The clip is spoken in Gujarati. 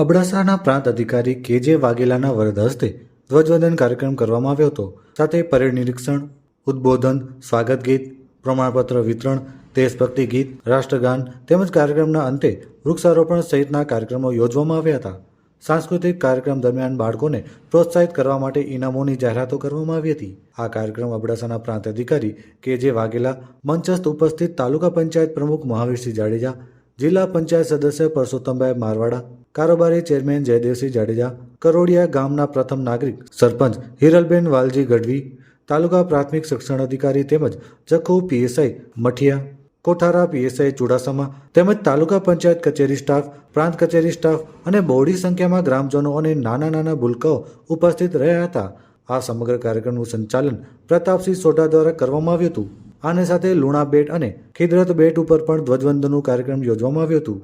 અબડાસાના પ્રાંત અધિકારી કે.જે. વાઘેલાના વરદ હસ્તે ધ્વજવંદન કાર્યક્રમ કરવામાં આવ્યો હતો. સાથે પરેડ નિરીક્ષણ, ઉદ્બોધન, સ્વાગત ગીત, પ્રમાણપત્ર વિતરણ, દેશભક્તિ ગીત, રાષ્ટ્રગાન તેમજ કાર્યક્રમના અંતે વૃક્ષારોપણ સહિતના કાર્યક્રમો યોજવામાં આવ્યા હતા. સાંસ્કૃતિક કાર્યક્રમ દરમિયાન બાળકોને પ્રોત્સાહિત કરવા માટે ઇનામોની જાહેરાતો કરવામાં આવી હતી. આ કાર્યક્રમ અબડાસાના પ્રાંત અધિકારી કે.જે. વાઘેલા, મંચસ્થ ઉપસ્થિત તાલુકા પંચાયત પ્રમુખ મહાવીરસિંહ જાડેજા, જિલ્લા પંચાયત સદસ્ય પરસોત્તમભાઈ મારવાડા, કારોબારી ચેરમેન જયદેવસિંહ જાડેજા, કરોડિયા ગામના પ્રથમ નાગરિક સરપંચ હિરલબેન વાલજી ગઢવી, તાલુકા પ્રાથમિક શિક્ષણ અધિકારી તેમજ જખૌ પીએસઆઈ મઠિયા, કોઠારા પીએસઆઈ ચુડાસમા તેમજ તાલુકા પંચાયત કચેરી સ્ટાફ, પ્રાંત કચેરી સ્ટાફ અને બહોળી સંખ્યામાં ગ્રામજનો અને નાના ભૂલકાઓ ઉપસ્થિત રહ્યા હતા. આ સમગ્ર કાર્યક્રમનું સંચાલન પ્રતાપસિંહ સોઢા દ્વારા કરવામાં આવ્યું હતું. આને સાથે લુણા બેટ અને ખિદરત બેટ ઉપર પણ ધ્વજવંદનનું કાર્યક્રમ યોજવામાં આવ્યું હતું.